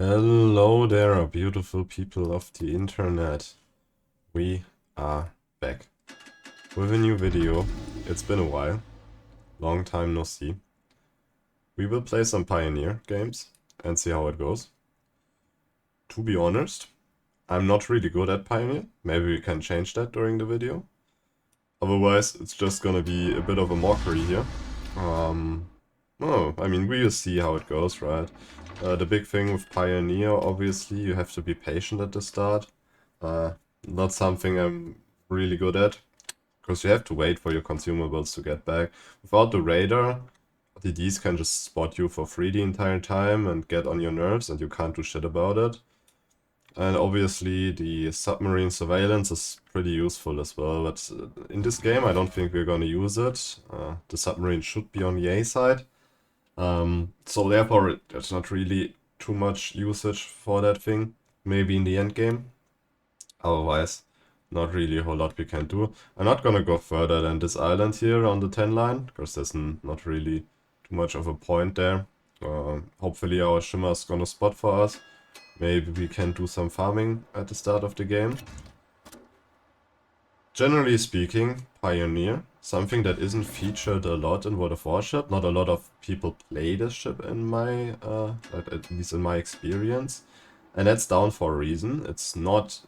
Hello there, beautiful people of the internet. We are back with a new video. It's been a while. Long time no see. We will play some Pioneer games and see how it goes. To be honest, I'm not really good at Pioneer. Maybe we can change that during the video. Otherwise, it's just gonna be a bit of a mockery here. I mean, we will see how it goes, right? The big thing with Pioneer, obviously, you have to be patient at the start. Not something I'm really good at, because you have to wait for your consumables to get back. Without the radar, DDs can just spot you for free the entire time and get on your nerves, and you can't do shit about it. And obviously the submarine surveillance is pretty useful as well, but in this game I don't think we're gonna use it. The submarine should be on the A side. So therefore there's not really too much usage for that thing. Maybe in the end game. Otherwise, not really a whole lot we can do. I'm not gonna go further than this island here on the 10 line, because there's not really too much of a point there. Hopefully our Shimmer is gonna spot for us. Maybe we can do some farming at the start of the game. Generally speaking, Pioneer, something that isn't featured a lot in World of Warship. Not a lot of people play this ship in my, at least in my experience. And that's down for a reason. It's not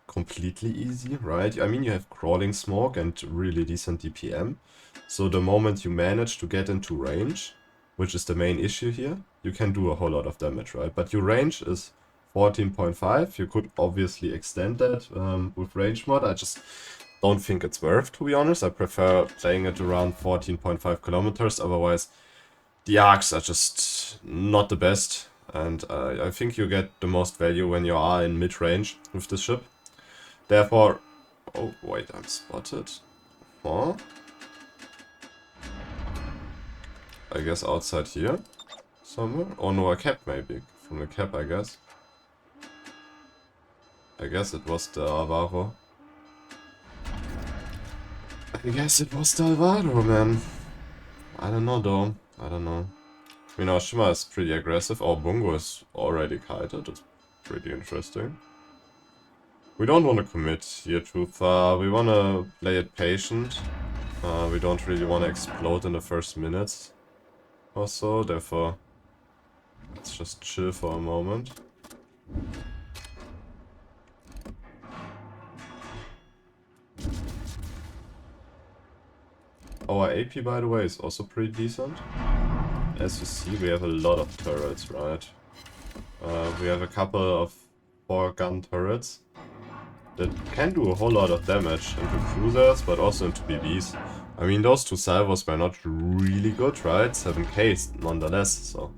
completely easy, right? I mean, you have crawling smoke and really decent DPM. So the moment you manage to get into range, which is the main issue here, you can do a whole lot of damage, right? But your range is 14.5. You could obviously extend that with range mod. I just don't think it's worth, to be honest. I prefer playing it around 14.5 kilometers. Otherwise, the arcs are just not the best. And I think you get the most value when you are in mid-range with this ship. Therefore... Oh, wait, I'm spotted. Huh? I guess outside here? Somewhere? Oh no, a cap maybe. From the cap, I guess. I guess it was the Alvaro. I guess it was the Alvaro, man. I don't know, though. I don't know. I mean, our Shima is pretty aggressive. Our Bungo is already kited. It's pretty interesting. We don't want to commit here too far. We want to play it patient. We don't really want to explode in the first minutes or so. Therefore, let's just chill for a moment. Our AP, by the way, is also pretty decent. As you see, we have a lot of turrets, right? We have a couple of 4-gun turrets that can do a whole lot of damage into cruisers, but also into BBs. I mean, those two salvos were not really good, right? 7k nonetheless, so...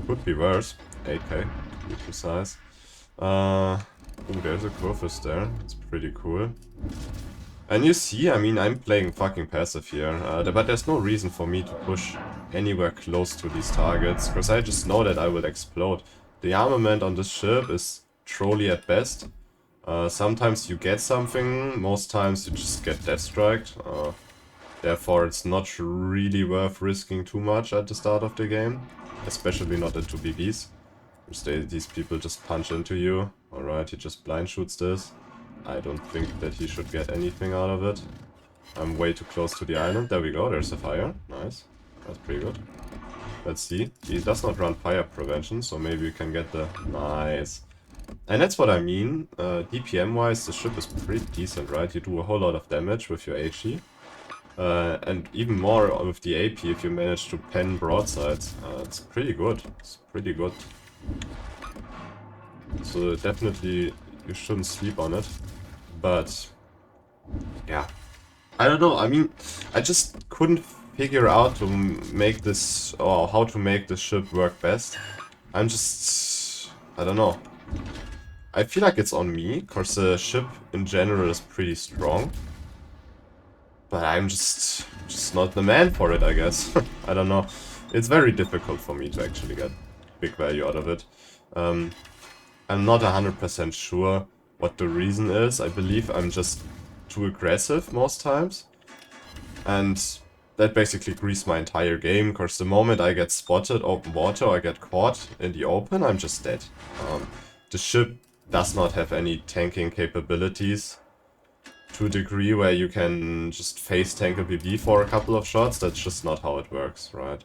could be worse. 8k, to be precise. Ooh, there's a Crowfish there. It's pretty cool. And you see, I mean, I'm playing fucking passive here, but there's no reason for me to push anywhere close to these targets, because I just know that I will explode. The armament on this ship is trolly at best. Sometimes you get something, most times you just get deathstriked. Therefore, it's not really worth risking too much at the start of the game, especially not into BBs. These people just punch into you. Alright, he just blind shoots this. I don't think that he should get anything out of it. I'm way too close to the island. There we go, there's a fire. Nice. That's pretty good. Let's see. He does not run fire prevention, so maybe we can get the... Nice. And that's what I mean. DPM-wise, the ship is pretty decent, right? You do a whole lot of damage with your HE. And even more with the AP if you manage to pen broadsides. It's pretty good. It's pretty good. So definitely you shouldn't sleep on it. But yeah, I don't know. I mean, I just couldn't figure out to make this, or how to make this ship work best. I don't know. I feel like it's on me, cause the ship in general is pretty strong. But I'm just not the man for it, I guess. I don't know. It's very difficult for me to actually get big value out of it. I'm not 100% sure what the reason is. I believe I'm just too aggressive most times. And that basically greased my entire game, because the moment I get spotted open water or I get caught in the open, I'm just dead. The ship does not have any tanking capabilities to a degree where you can just face tank a PV for a couple of shots. That's just not how it works, right?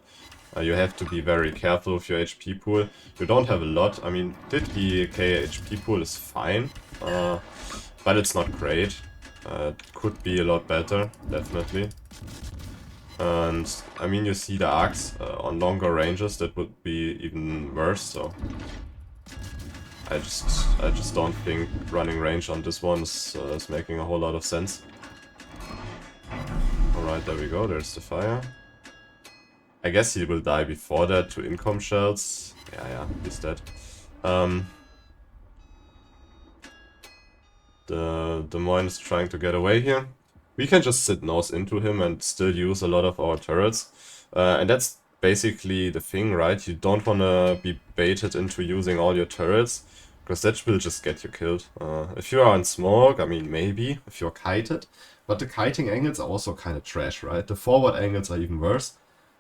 You have to be very careful with your HP pool. You don't have a lot. I mean, 50k HP pool is fine, but it's not great. It could be a lot better, definitely. And I mean, you see the arcs on longer ranges, that would be even worse. So I just don't think running range on this one is making a whole lot of sense. Alright, there we go. There's the fire. I guess he will die before that to income shells. Yeah, he's dead. The Moin is trying to get away here. We can just sit nose into him and still use a lot of our turrets. And that's basically the thing, right? You don't want to be baited into using all your turrets, because that will just get you killed. If you are in smoke, I mean, maybe, if you're kited. But the kiting angles are also kind of trash, right? The forward angles are even worse.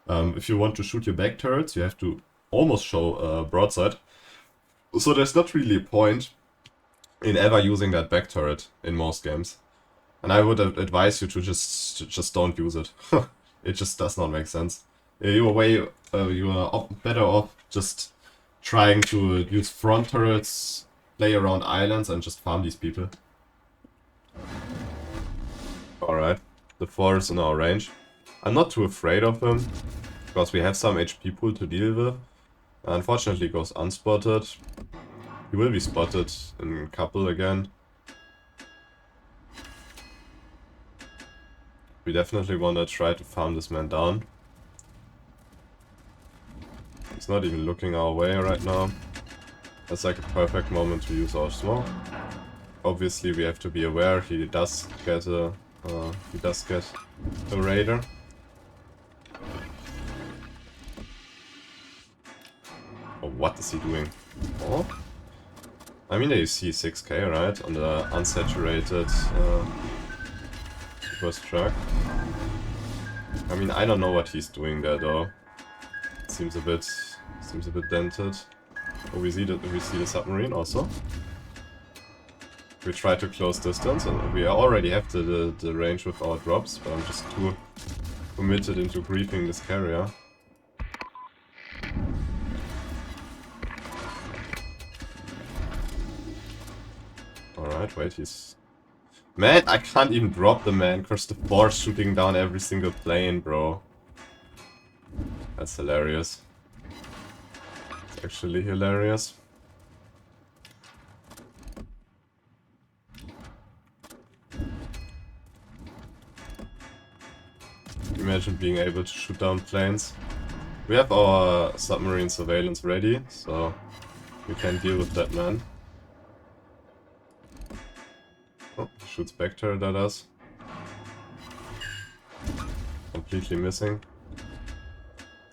If you want to shoot your back turrets, you have to almost show broadside. So there's not really a point in ever using that back turret in most games. And I would advise you to just don't use it. It just does not make sense. You are better off just trying to use front turrets, play around islands, and just farm these people. Alright, the 4 is in our range. I'm not too afraid of him, because we have some HP pool to deal with. Unfortunately, goes unspotted. He will be spotted in a couple again. We definitely want to try to farm this man down. He's not even looking our way right now. That's like a perfect moment to use our smoke. Obviously, we have to be aware he does get a raider. Oh, what is he doing? Oh, I mean, you see 6k, right, on the unsaturated first track. I mean, I don't know what he's doing there though. It seems a bit dented. Oh, we see the submarine also. We try to close distance, and we already have the range with our drops, but I'm just too committed into griefing this carrier. Alright, wait, he's... Man, I can't even drop the man, because the 4 is shooting down every single plane, bro. That's hilarious. It's actually hilarious. Imagine being able to shoot down planes. We have our submarine surveillance ready, so we can deal with that man. Oh, shoots back turret at us. Completely missing.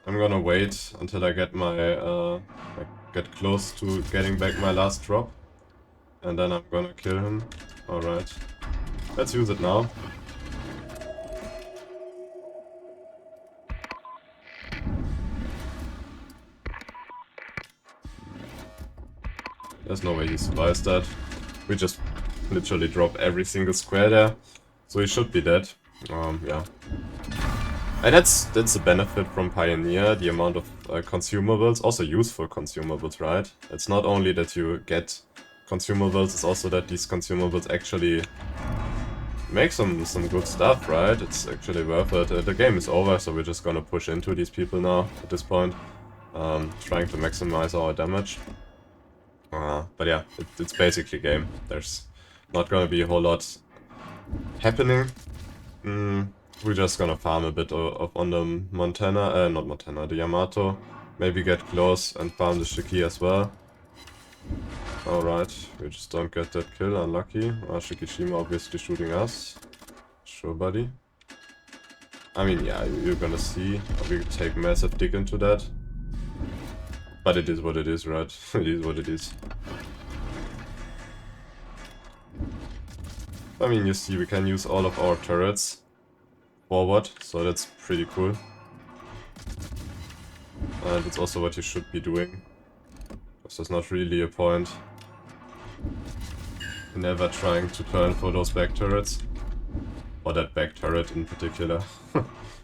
I'm gonna wait until I get my get close to getting back my last drop, and then I'm gonna kill him. Alright. Let's use it now. There's no way he survives that. We just literally drop every single square there, so he should be dead. Yeah. And that's the benefit from Pioneer, the amount of consumables, also useful consumables, right? It's not only that you get consumables, it's also that these consumables actually make some good stuff, right? It's actually worth it. The game is over, so we're just gonna push into these people now at this point, trying to maximize our damage. But yeah, it's basically game. There's not gonna be a whole lot happening. We're just gonna farm a bit on the Montana, not Montana, the Yamato. Maybe get close and farm the Shiki as well. Alright, we just don't get that kill, unlucky. Shikishima obviously shooting us. Sure, buddy. I mean, yeah, you're gonna see. We take massive dig into that. But it is what it is, right? It is what it is. I mean, you see, we can use all of our turrets. forward, so that's pretty cool. And it's also what you should be doing, because there's not really a point in ever trying to turn for those back turrets. Or that back turret in particular.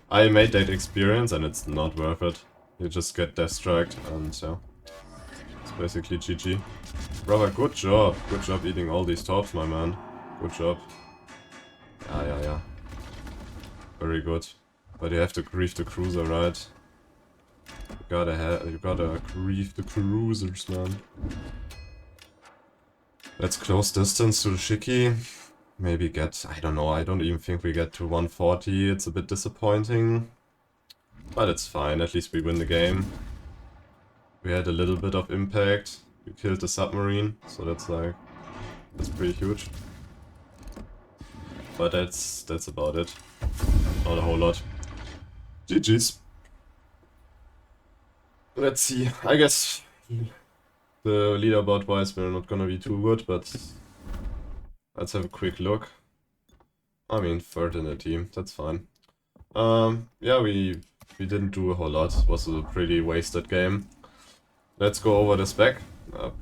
I made that experience and it's not worth it. You just get death striked and yeah. It's basically GG. Brother, good job. Good job eating all these tops, my man. Good job. Yeah. Very good. But you have to grief the cruiser, right? You gotta grief the cruisers, man. Let's close distance to the Shiki. Maybe get, I don't know, I don't even think we get to 140. It's a bit disappointing. But it's fine, at least we win the game. We had a little bit of impact. We killed the submarine, so that's pretty huge. But that's about it. Not a whole lot. GG's. Let's see. I guess the leaderboard wise we're not gonna be too good, but let's have a quick look. I mean, third in the team, that's fine. Yeah, we didn't do a whole lot. It was a pretty wasted game. Let's go over the spec.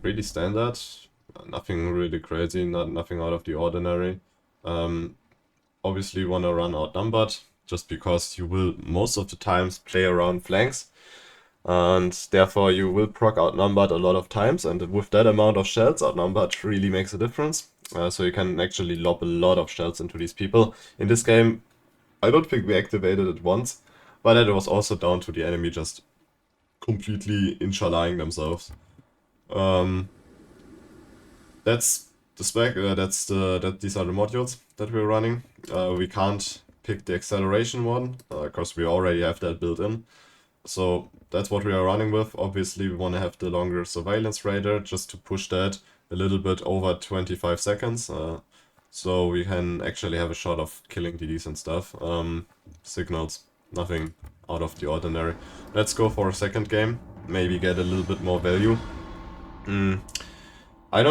Pretty standard. Nothing really crazy, nothing out of the ordinary. Obviously wanna run outnumbered, just because you will most of the times play around flanks. And therefore you will proc outnumbered a lot of times, and with that amount of shells, outnumbered really makes a difference. So you can actually lob a lot of shells into these people. In this game, I don't think we activated it once, but it was also down to the enemy just completely inshallaing themselves. That's the spec, these are the modules that we're running. We can't pick the acceleration one, because we already have that built in. So that's what we are running with. Obviously we want to have the longer surveillance radar just to push that a little bit over 25 seconds. So we can actually have a shot of killing DDs and stuff. Signals, nothing out of the ordinary. Let's go for a second game, maybe get a little bit more value. I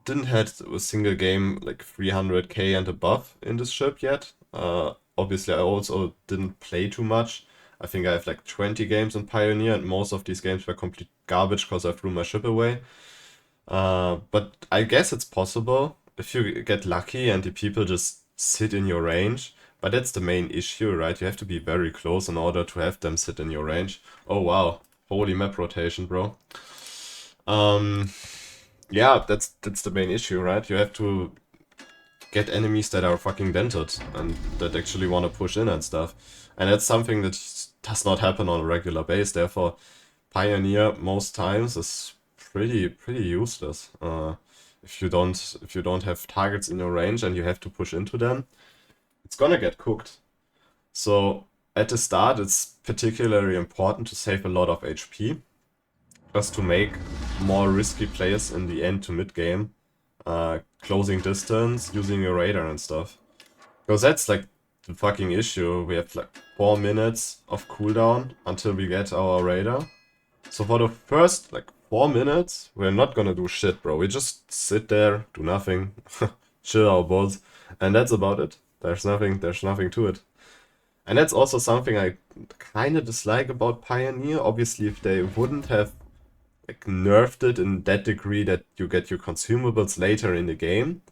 didn't have a single game like 300k and above in this ship yet. Obviously I also didn't play too much. I think I have like 20 games in Pioneer, and most of these games were complete garbage because I threw my ship away. But I guess it's possible if you get lucky and the people just sit in your range. But that's the main issue, right? You have to be very close in order to have them sit in your range. Oh wow, holy map rotation, bro. Yeah, that's the main issue, right? You have to get enemies that are fucking dented and that actually want to push in and stuff. And that's something that does not happen on a regular base. Therefore, Pioneer most times is pretty useless. If you don't have targets in your range and you have to push into them, it's gonna get cooked. So at the start, it's particularly important to save a lot of HP, just to make more risky plays in the end to mid game, closing distance, using your radar and stuff. Because that's like the fucking issue. We have like 4 minutes of cooldown until we get our radar. So for the first like 4 minutes, we're not gonna do shit, bro. We just sit there, do nothing, chill our balls, and that's about it. There's nothing to it. And that's also something I kinda dislike about Pioneer. Obviously, if they wouldn't have like nerfed it in that degree that you get your consumables later in the game,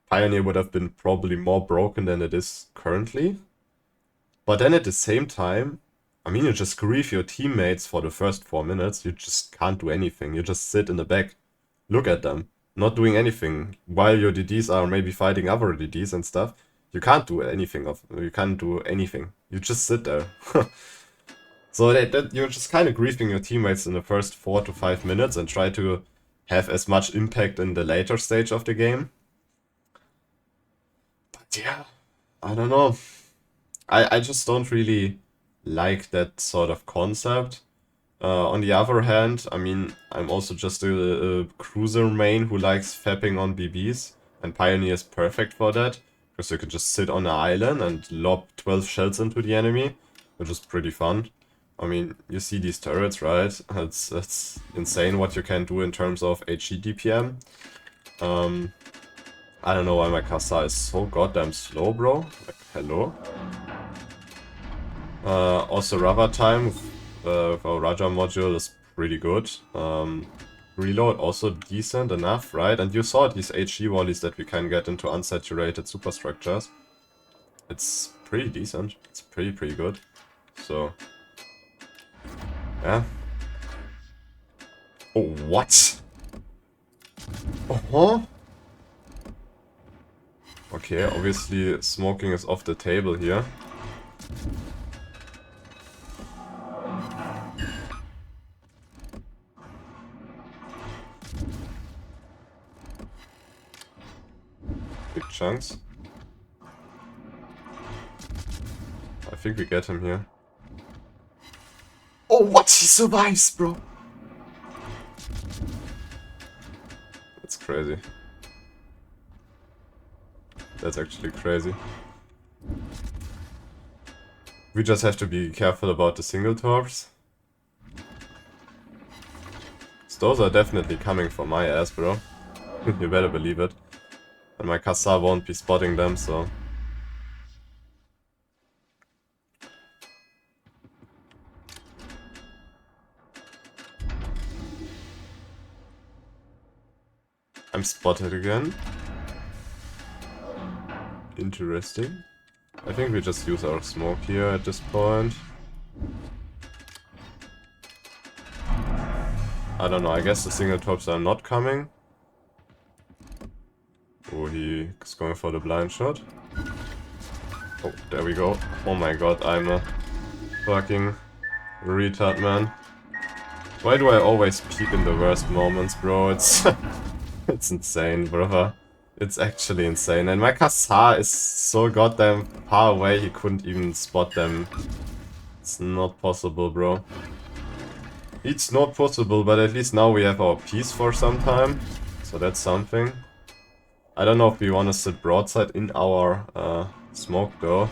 Pioneer would have been probably more broken than it is currently. But then at the same time, I mean, you just grief your teammates for the first 4 minutes. You just can't do anything. You just sit in the back, look at them, not doing anything. While your DDs are maybe fighting other DDs and stuff, you can't do anything. You just sit there. So that you're just kind of griefing your teammates in the first 4 to 5 minutes and try to have as much impact in the later stage of the game. But yeah, I don't know. I just don't really like that sort of concept. On the other hand, I mean, I'm also just a cruiser main who likes fapping on BBs, and Pioneer is perfect for that, because you can just sit on an island and lob 12 shells into the enemy, which is pretty fun. I mean, you see these turrets, right? It's insane what you can do in terms of HE DPM. I don't know why my Kasa is so goddamn slow, bro. Like, hello? Also Rava time with our Raja module is pretty good. Reload also decent enough, right? And you saw these HE volleys that we can get into unsaturated superstructures. It's pretty decent. It's pretty good. So, yeah. Oh, what? Uh-huh. Okay, obviously smoking is off the table here. Big chunks. I think we get him here. Oh, what? He survives, bro! That's crazy. That's actually crazy. We just have to be careful about the single torps. Those are definitely coming for my ass, bro. You better believe it. And my Kassa won't be spotting them, so... I'm spotted again. Interesting. I think we just use our smoke here at this point. I don't know, I guess the single torps are not coming. Oh, he is going for the blind shot. Oh, there we go. Oh my god, I'm a fucking retard, man. Why do I always peek in the worst moments, bro? It's... it's insane, brother. It's actually insane. And my Kassa is so goddamn far away, he couldn't even spot them. It's not possible, bro. It's not possible, but at least now we have our piece for some time. So that's something. I don't know if we want to sit broadside in our smoke though.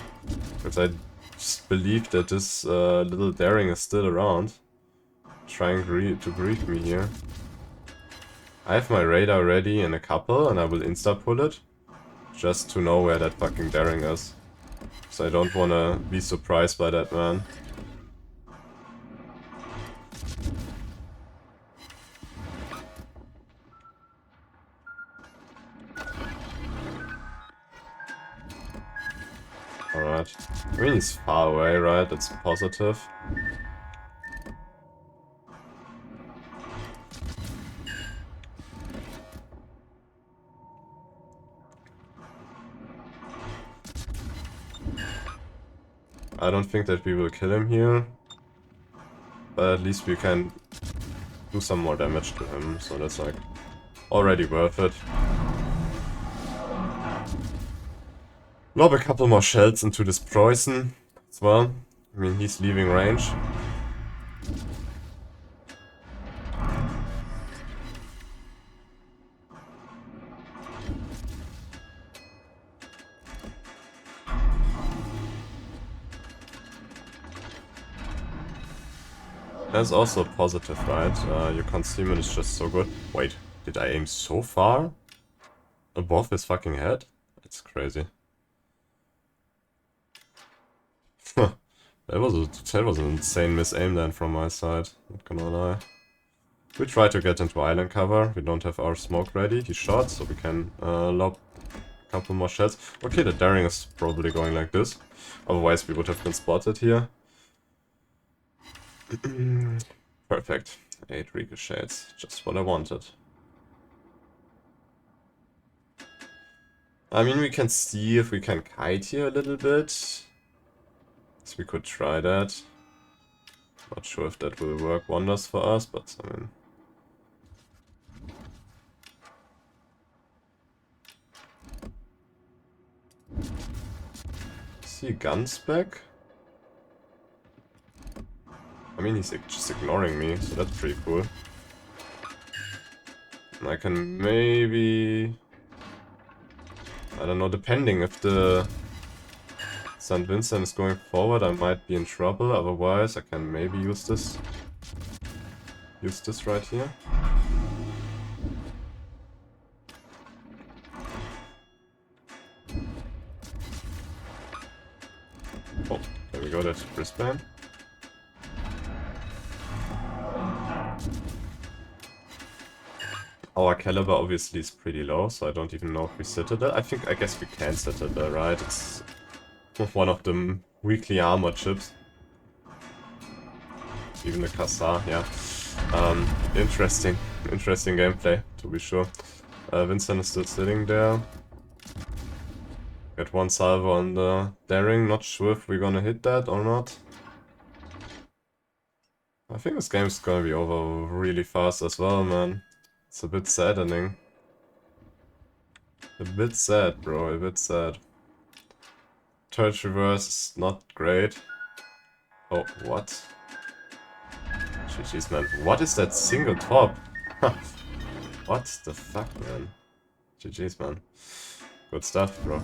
Because I just believe that this little daring is still around. Trying to grief me here. I have my radar ready in a couple and I will insta-pull it. Just to know where that fucking daring is. So I don't wanna be surprised by that, man. Alright. I mean, he's far away, right? That's positive. I don't think that we will kill him here. But at least we can do some more damage to him, so that's like already worth it. Lob a couple more shells into this Preußen as well. I mean, he's leaving range. That's also positive, right? Your concealment is just so good. Wait, did I aim so far above his fucking head? That's crazy. That was an insane miss-aim then from my side, not gonna lie. We try to get into island cover, we don't have our smoke ready, he shot, so we can lob a couple more shots. Okay, the daring is probably going like this, otherwise we would have been spotted here. Perfect, 8 ricochets, just what I wanted. I mean, we can see if we can kite here a little bit. So we could try that. Not sure if that will work wonders for us, but I mean... See guns back? I mean, he's just ignoring me, so that's pretty cool. And I can maybe... I don't know, depending if the St. Vincent is going forward, I might be in trouble, otherwise I can maybe use this. Use this right here. Oh, there we go, that Brisbane. Our caliber obviously is pretty low, so I don't even know if we Citadel. I guess we can Citadel, right? It's one of the weakly armored ships. Even the Kassar, yeah. Interesting gameplay, to be sure. Vincent is still sitting there. Got one salvo on the daring, not sure if we're gonna hit that or not. I think this game is gonna be over really fast as well, man. It's a bit saddening. A bit sad, bro, a bit sad. Turret reverse is not great. Oh, what? GG's, man. What is that single top? What the fuck, man? GG's, man. Good stuff, bro.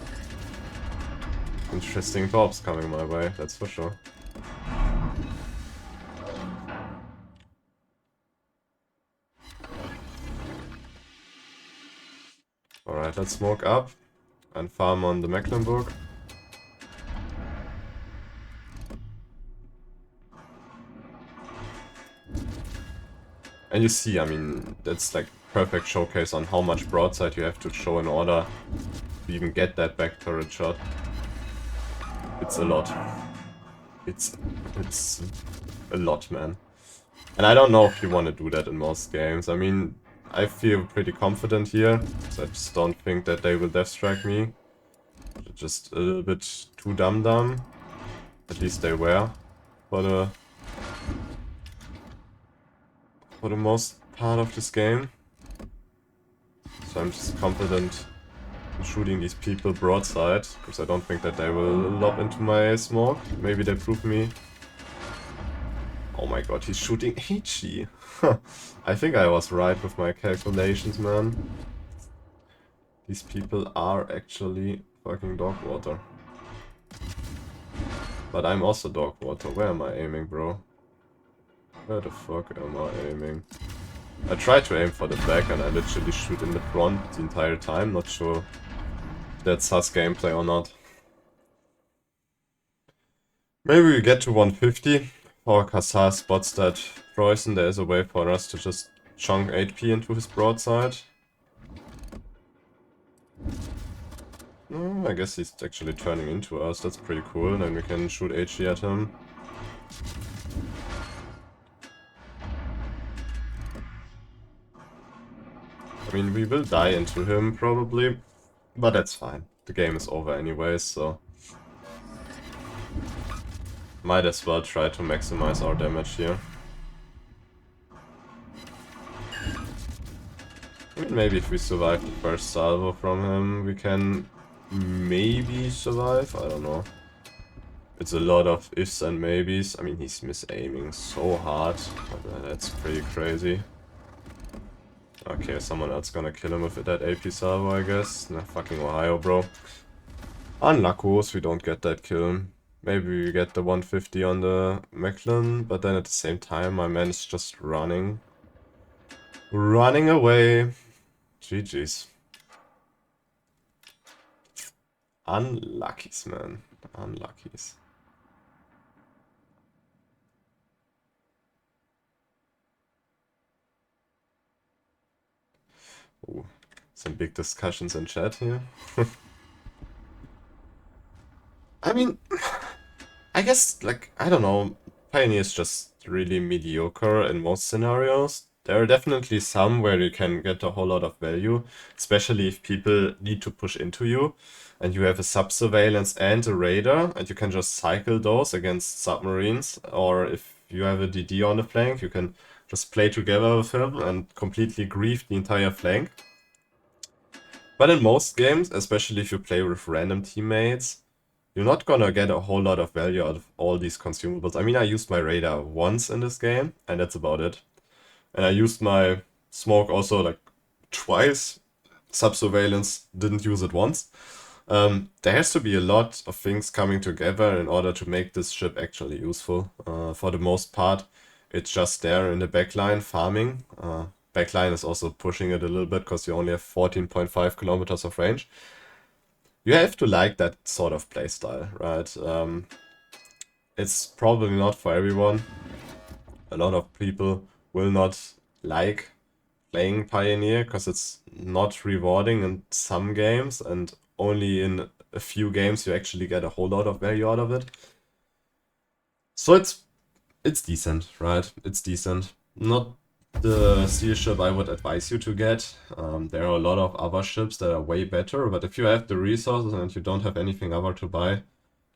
Interesting tops coming my way, that's for sure. Alright, let's smoke up and farm on the Mecklenburg. And you see, I mean, that's like perfect showcase on how much broadside you have to show in order to even get that back turret shot. It's a lot. It's a lot, man. And I don't know if you want to do that in most games. I mean, I feel pretty confident here, so I just don't think that they will death strike me. They're just a little bit too dumb. At least they were for the most part of this game. So I'm just confident in shooting these people broadside, because I don't think that they will lob into my smoke. Maybe they prove me. Oh my god, he's shooting HE. I think I was right with my calculations, man. These people are actually fucking dog water. But I'm also dog water. Where am I aiming, bro? Where the fuck am I aiming? I try to aim for the back and I literally shoot in the front the entire time. Not sure if that's sus gameplay or not. Maybe we get to 150. Our Kassar spots that Preußen. There is a way for us to just chunk 8p into his broadside. I guess he's actually turning into us. That's pretty cool. Then we can shoot HE at him. I mean, we will die into him, probably. But that's fine. The game is over anyways, so... might as well try to maximize our damage here. I mean, maybe if we survive the first salvo from him, we can maybe survive? I don't know. It's a lot of ifs and maybes. I mean, he's misaiming so hard. That's pretty crazy. Okay, someone else gonna kill him with that AP salvo, I guess. Nah, fucking Ohio, bro. Unluckos, we don't get that kill. Maybe we get the 150 on the Mechlin, but then at the same time, my man is just running. Running away. GG's. Unluckies, man. Unluckies. Ooh, some big discussions in chat here. I mean, I guess, like, I don't know, Pioneer is just really mediocre in most scenarios. There are definitely some where you can get a whole lot of value, especially if people need to push into you, and you have a sub-surveillance and a radar, and you can just cycle those against submarines, or if you have a DD on the flank, you can just play together with him and completely grieve the entire flank. But in most games, especially if you play with random teammates, you're not gonna get a whole lot of value out of all these consumables. I mean, I used my radar once in this game, and that's about it. And I used my smoke also like twice. Sub-surveillance, didn't use it once. There has to be a lot of things coming together in order to make this ship actually useful. For the most part, it's just there in the backline farming. Backline is also pushing it a little bit because you only have 14.5 kilometers of range. You have to like that sort of playstyle, right? it's probably not for everyone. A lot of people will not like playing Pioneer because it's not rewarding in some games, and only in a few games you actually get a whole lot of value out of it. So it's decent, right? It's decent. Not the steel ship I would advise you to get. There are a lot of other ships that are way better, but if you have the resources and you don't have anything other to buy,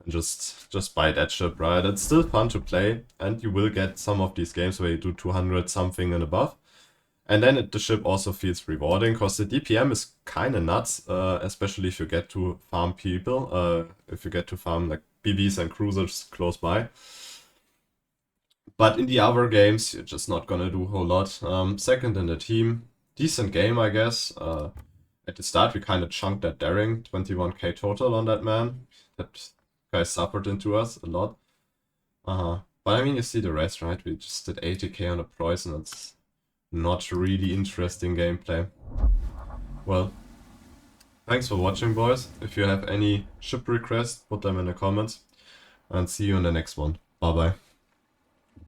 just buy that ship, right? It's still fun to play, and you will get some of these games where you do 200 something and above. And then the ship also feels rewarding, because the DPM is kind of nuts, especially if you get to farm people, if you get to farm like BBs and cruisers close by. But in the other games, you're just not gonna do a whole lot. Second in the team, decent game, I guess. At the start, we kind of chunked that daring, 21k total on that man. That guy suffered into us a lot. But I mean, you see the rest, right? We just did 80k on the poison. It's not really interesting gameplay. Well, thanks for watching, boys. If you have any ship requests, put them in the comments. And see you in the next one. Bye bye.